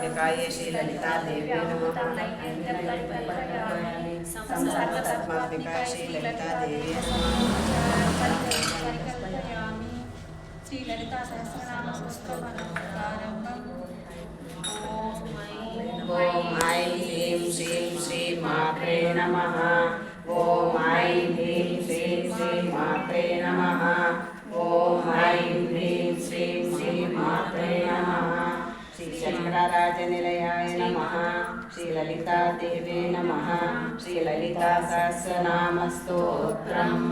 संस्थापकाय श्रीललिता देव्यै नमः। संस्थापकात्मिकाय श्रीललिता देव्यै नमः। श्रीललिता सहस्रनाम स्तोत्रम्। ओम ऐं ह्रीं श्रीं श्रीं मात्रे नमः। ओम ऐं ह्रीं श्रीं श्रीं मात्रे नमः। ओम ऐं ह्रीं श्रीं श्रीं मात्रे नमः। श्री शंकराचार्यनिलयाय नमः। श्रीललिता देव्यै नमः। श्रीललिता सहस्रनाम स्तोत्रम्।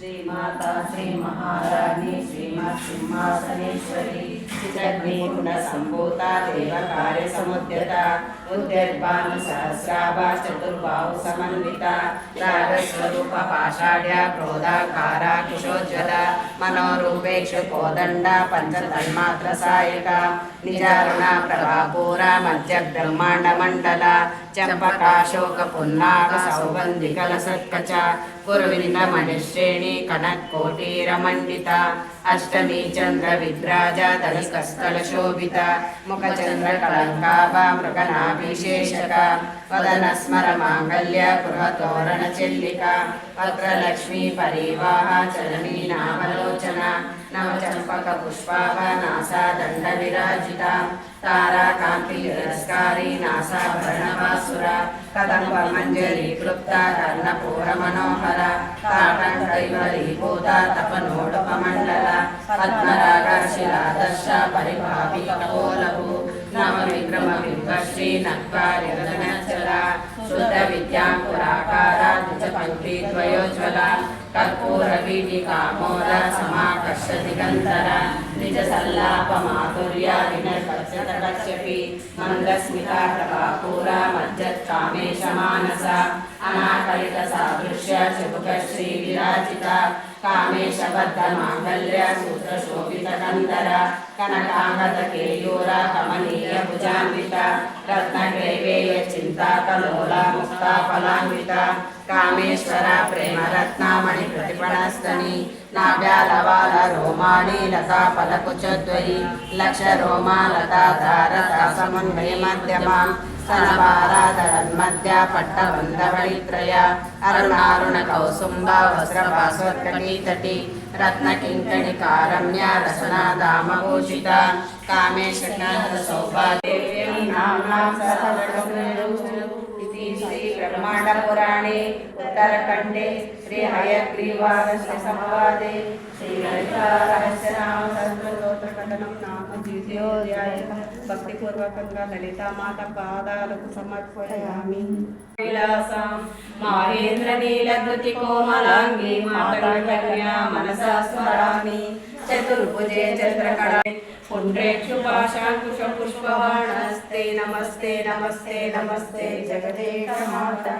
श्रीमाता श्री महारानी श्रीमत् सिंहासनेश्वरी चिदग्निकुण्डसम्भूता देवकार्यसमुद्यता उद्यद्भानु सहस्राभा चतुर्बाहु समन्विता रागस्वरूप पाषाढ्या क्रोधाकारा कुशोज्वला मनोरूपेक्षु कोदण्डा पंचतन्मात्रसायिका निजारुणा प्रभापूरा मध्य ब्रह्माण्डमण्डला चम्पकाशोकपुन्नाग सौगन्धिकलसत्कचा कुर्विन्दमणिश्रेणी कनक्कोटीरमण्डिता अष्टमी चन्द्रविभ्राजा दलिकस्थलशोभिता मुखचन्द्रकलङ्काभा मृगनाभिषेशका वदनस्मरमाङ्गल्य गृहतोरणचिल्लिका वक्रलक्ष्मी परिवाहा चलनीनावलोचना नवचम्पकपुष्पाभा नासादण्डविराजिता ताराकान्ति तिरस्कारी नासाभरणवासुरा कदम्बमञ्जरीक्लुप्ता कर्णपूरमनोहरा ताटङ्कैवलीभूता तपनोडुपमण्डला पद्मरागशिलादर्शा परिभाविकपोलभू नवविक्रमबिम्बश्री नक्कार्यगगनचला शुद्धविद्याङ्कुराकारा द्विजपङ्क्तिद्वयोज्ज्वला कर्पूरवीटिकामोदा समाकर्षदिगन्धरा निजसल्लापमाधुर्या विनर्पच्यतकच्यपि मन्दस्मिता प्रभापूरा मज्जत्कामेशमानसा अनाकलितसादृश्य चुबुकश्रीविराजिता कामेशबद्धमाङ्गल्य सूत्रशोभितकन्दरा कनकाङ्गदकेयूरा कमनीयभुजान्विता रत्नग्रैवेयचिन्ताकलोला मुक्ताफलान्विता कामेश्वरा प्रेमरत्नामणि प्रतिपणस्तनी नाभ्यालवाल रोमाणि लता फलकुचद्वयी लक्षरोमा लताधारता समन्वयमध्यमा स्तनभाराधरन्मध्या पट्टबन्धवळित्रया अरुणारुणकौसुम्बा वस्त्रभास्वत्कटीतटी रत्नकिङ्कणिकारम्या रसनादामभूषिता कामेशकान्तसौभाग्यदेव्यै नाम्नां श्री ब्रह्मांडपुराणे उत्तरखंडे श्री हयग्रीवागस्त्य संवादे श्री ललिता रहस्यनाम सहस्रस्तोत्रकथनं नाम द्वितीयोऽध्यायः भक्तिपूर्वकंगा ललिता माता पादाలకు సమర్పయామి విలాసం మహేంద్ర నీలధృతి కోమలాంగి మాతృకన్యా మనసా స్మరామి चतुर्भुजे चंद्रकला पुण्ड्रेक्षुपाशाकुश पुष्पबाणस्ते नमस्ते नमस्ते नमस्ते जगदेक माता।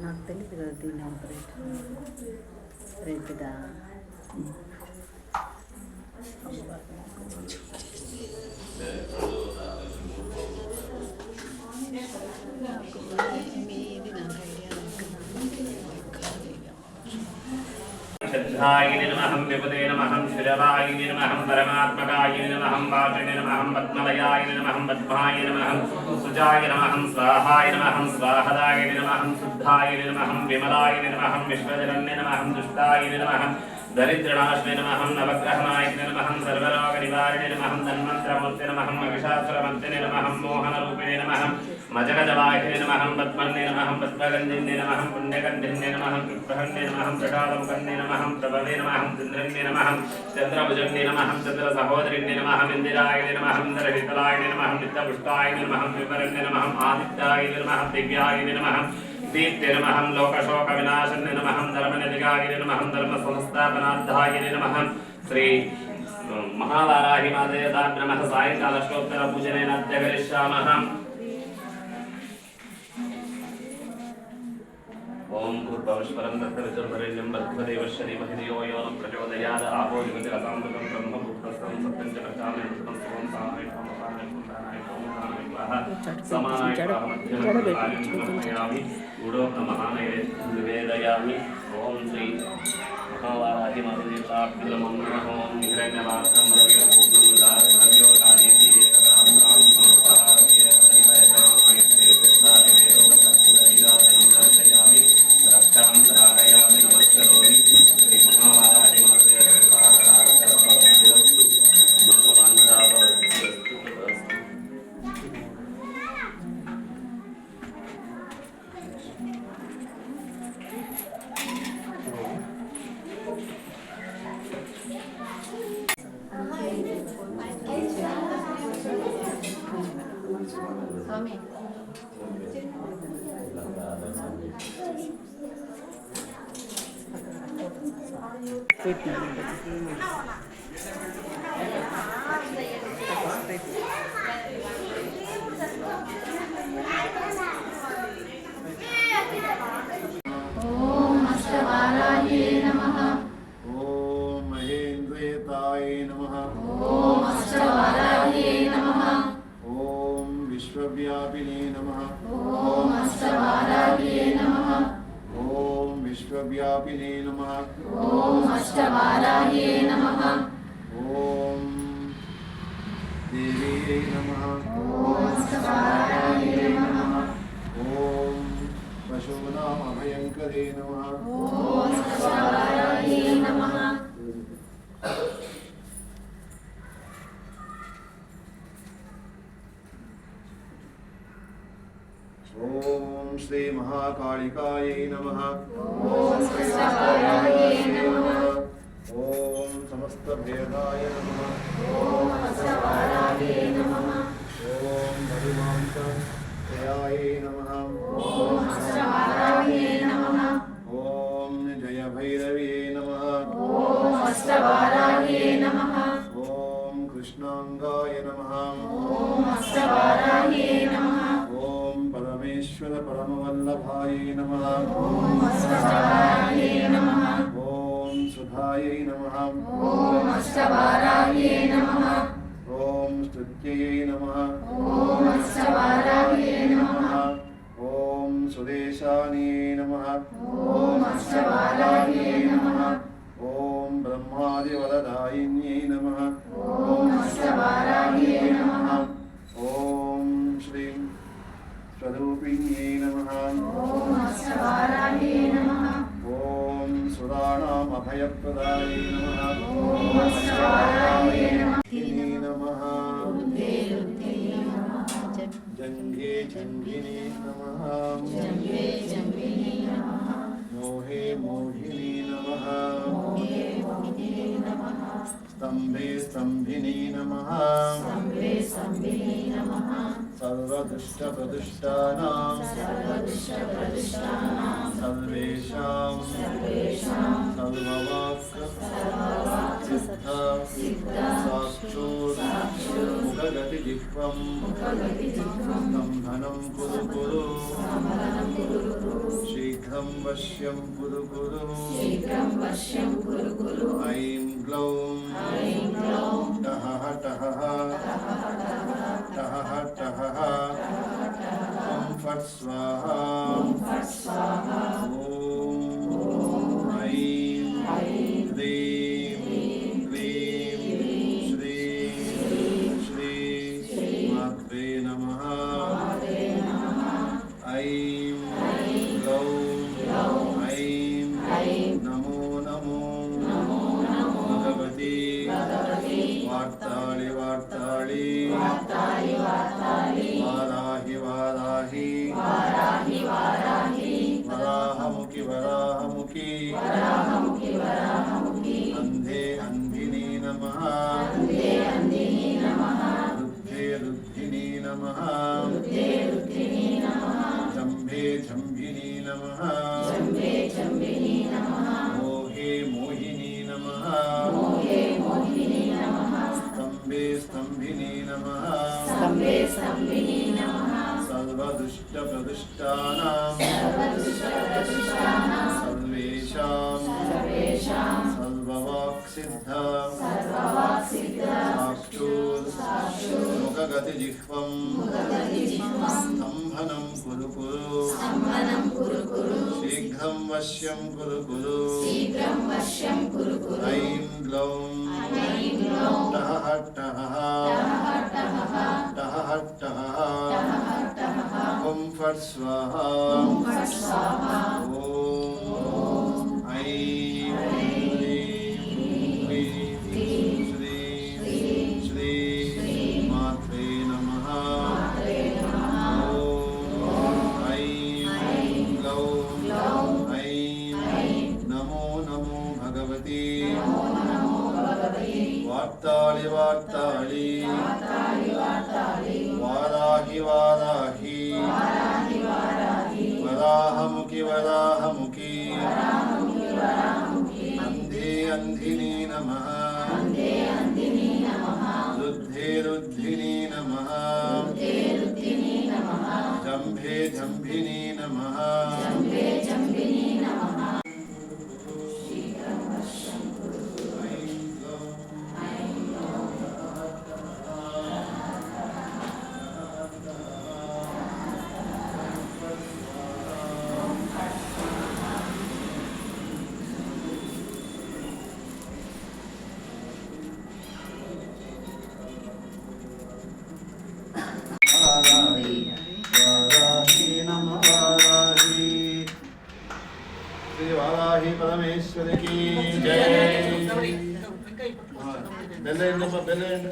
నాకు తెలియదు కదా దీని ఆపరేటర్ రైతుదా श्रद्धायै नमः विपदे नमः शिरवाय नमः परमात्मकाय नमः वाचने नमः पद्मलयाय नमः पद्माय नमः सुजाय नमः स्वाहाय नमः स्वाहदाय नमः शुद्धाय नमः विमलाय नमः विश्वजनन्य नमः दुष्टाय नमः दरिद्रनाशने नमः नवग्रहनाय नमः सर्वरोगनिवारिणे नमः तन्मन्त्रमूर्ते नमः महिषासुरमर्दिने नमः मोहनरूपिणे नमः मजगजवाहिने नमः पद्मन्ये नमः पद्मगन्धिन्ये नमः पुण्यगन्धिन्ये नमः कृप्रहन्ये नमः प्रसादमुखन्ये नमः प्रभवे नमः चन्द्रन्ये नमः चन्द्रभुजन्ये नमः चन्द्रसहोदरिण्ये नमः इन्दिराय नमः इन्द्रहितलाय नमः नित्यपुष्टाय नमः विवरन्ये नमः आदित्याय नमः दिव्याय नमः दीप्ते नमः लोकशोक विनाशने नमः धर्मनिधिकाय नमः धर्म संस्थापनार्थाय नमः श्री महावाराहि मातेयतां नमः सायंकालष्टोत्तर पूजनेन अद्य करिष्यामः ओम भूर्भुवस्वरं तत्सवितुर्वरेण्यं भर्गदेवस्य धीमहि धियो यो न प्रचोदयात् आपो जगतिरसामृतं ब्रह्मपुत्रस्तं सत्यं च प्रकाशनं सुतं सामाय कामकाय कुण्डानाय कामकाय स्वाहा समानाय स्वाहा गूढोक्तमहानये निवेदयामि ओम श्री महावाराहि मातेयताभ्यो नमः ओम हिरण्यवासं मदव्यपूर्णमुदारमनव्योकारीति एकदां ब्राह्मणोपहारति एकदैवयजमाय श्रीरुद्राभिवेदोदत्तपुरवीराजनं दर्शयामि रक्षां धारयामि नमस्करोमि श्री महावाराहि मातेयताभ्यो मनोवाञ्छाफलसिद्धिरस्तु तथास्तु స్వామి ఓం అష్టవారాయే నమః ఓం మహేంద్రయతాయ నమః ఓం అష్టవారాయే నమః ఓం విశ్వవ్యాపినే నమః ఓం అష్టవారాయే నమః ఓం విశ్వవ్యాపినే నమః ఓం అష్టవారాయే నమః ఓం దేవ్యై నమః ఓం అష్టవారాయే నమః ఓం పశూనాం అభయంకరే నమః ఓం అష్టవారాయే నమః ఓం శ్రీ మహాకాళికాయై నమః ఓం అష్టవారాయే నమః ఓం సమస్త భేదాయ నమః ఓం అష్టవారాయే నమః ఓం హరిమాంస జయాయ నమః ఓం అష్టవారాయే నమః ఓం జయ భైరవ్యే నమః ఓం అష్టవారాయే నమః ఓం కృష్ణాంగాయ నమః ఓం అష్టవారాయే నమః ఓం పరమేశ్వర పరమవల్లభాయ నమః ఓం అష్టవారాయే నమః ఓం సుధాయై నమః ఓం అష్టవారాయే నమః ఓం స్తుత్యై నమః ఓం అష్టవారాయే నమః ఓం సుదేశానియై నమః ఓం అష్టవారాయే నమః ఓం బ్రహ్మాదివరదాయిన్యై నమః ఓం అష్టవారాయే నమః ఓం శ్రీం స్వరూపిణ్యై నమః ఓం అష్టవారాయే నమః ఓం సురాణామభయప్రదాయై నమః ఓం అష్టవారాయే నమః జంఘే జంఘిని నమః జంబే జంబిని నమః మోహే మోహిని నమః ఓకే ఓకే నమః స్తంభే స్తంభిని నమః సంబే సంబిని నమః సర్వదుష్ట ప్రదుష్టానాం సర్వదుష్ట ప్రదుష్టానాం సర్వేషాం సర్వేషాం సర్వవాక్ సిద్ధ సిద్ధ సాక్షూర్ ముఖగతి జిహ్వం ముఖగతి జిహ్వం స్తంభనం కురు కురు సమరణం కురు కురు శీఘ్రం వశ్యం కురు కురు శీఘ్రం వశ్యం కురు కురు ఐం గ్లౌం ఐం గ్లౌం టహ టహ టహ టహ ఓం ఫట్ స్వాహా ఫట్ స్వాహా ఓం ఐం హ్రీం క్లీం శ్రీం శ్రీ మాత్రే నమః ఐం గ్లౌం ఐం నమో నమో భగవతి వార్తాళి వార్తాళి వారాహి వారాహి వరాహముఖి వరాహముఖి అంధే అంధిని నమః రుద్ధే రుద్ధిని నమః జంభే జంభిని नमः जम्बे जम्बिनी नमः मोहे मोहिनी नमः मोहे मोहिनी नमः स्तम्भे स्तम्भिनी नमः स्तम्भे स्तम्भिनी नमः सर्वदुष्टप्रदुष्टानां सर्वदुष्टप्रदुष्टानां सर्वेषां सर्ववाक्सिद्धा मुखगतिजिह्वं स्तम्भनं कुरु कुरु शीघ्रं वश्यं कुरु कुरु ऐं ग्लौं टः टः टः टः ॐ फट् स्वाहा ॐ ऐं ह्रीं श्री मात्रे नमः ॐ ऐं ग्लौं ऐं नमो नमो भगवती वार्ताळि वार्ताळि वाराहि वाराहि वराहमुखि वराहमुखि अन्धे अन्धिनी नमः रुद्धे रुद्धिनी नमः जम्भे जम्भिनी नमः वाराही नमः वाराही श्री वाराही परमेश्वरी की जय बेल्लेंडप्पा बेल्लेंड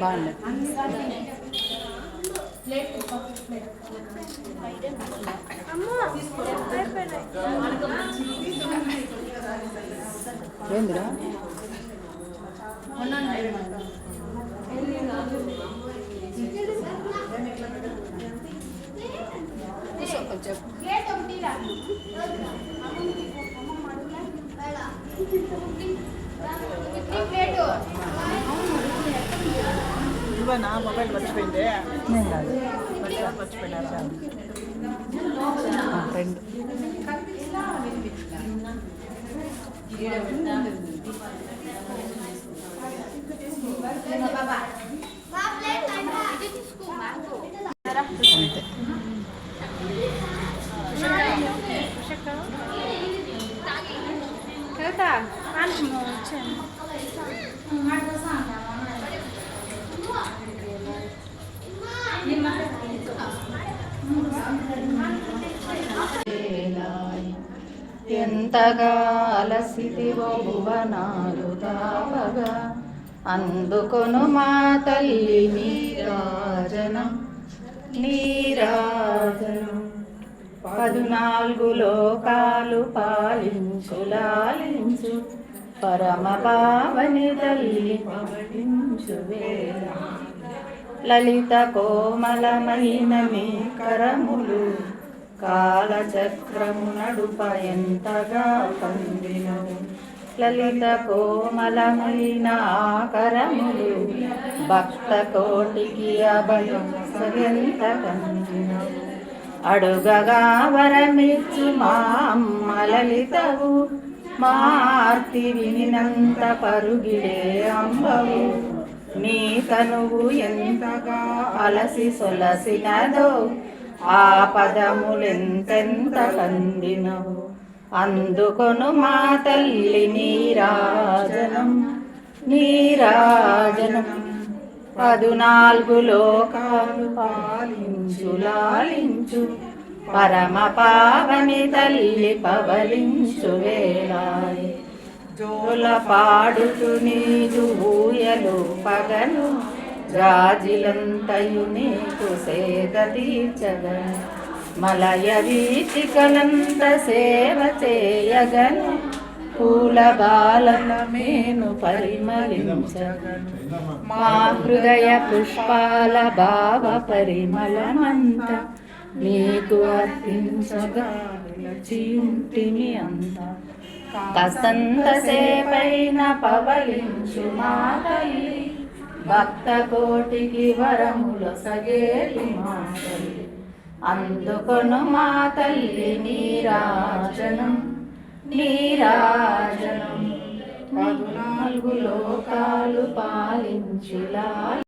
బాగుంది. ఏందిరా ఇవ్వనా మొబైల్ మర్చిపోయింది నేను కాదు మర్చిపోయినారా మా ఫ్రెండ్. అంతే. ఎంతగా అలసిదివో భువనాలు తాపగా అందుకొను మా తల్లి నీరాజనం నీరాజనం 14 లోకాలు పాలించు లాలించు పరమ పావని తల్లి పవళించు వేళ లలిత కోమలమైన నీ కరములు కాలచక్రము నడుప ఎంతగా పండినవు లలిత కోమలమైన ఆకరములు భక్త కోటికి అభయం సగంత కందినవు అడుగగా వరమిచ్చు మా అమ్మ లలితవు మార్తి వినినంత పరుగిడే అంబవు నీ తనువు ఎంతగా అలసి సొలసినదో ఆ పదములెంతెంత కందినవు అందుకొను మా తల్లి నీరాజనం నీరాజనం 14 లోకాలు పాలించు లాలించు పరమ పావని తల్లి పవలించు వేళాయి జోల పాడుతు నీదు ఊయలు పగను రాజిలంతయు నీకు సేద తీర్చగను మలయ వీచికలంత సేవ చేయగను పూల బాలన మేను పరిమళించగను మా హృదయ పుష్పాల భావ పరిమళమంత నీకు అర్పించగా నిలచింటిమి అంత కసంత సేపైన పవలించు మా తల్లి భక్త కోటికి వరముల సగేలి మా తల్లి అందుకొను మా తల్లి నీరాజనం నీరాజనం 14 లోకాలు పాలించులా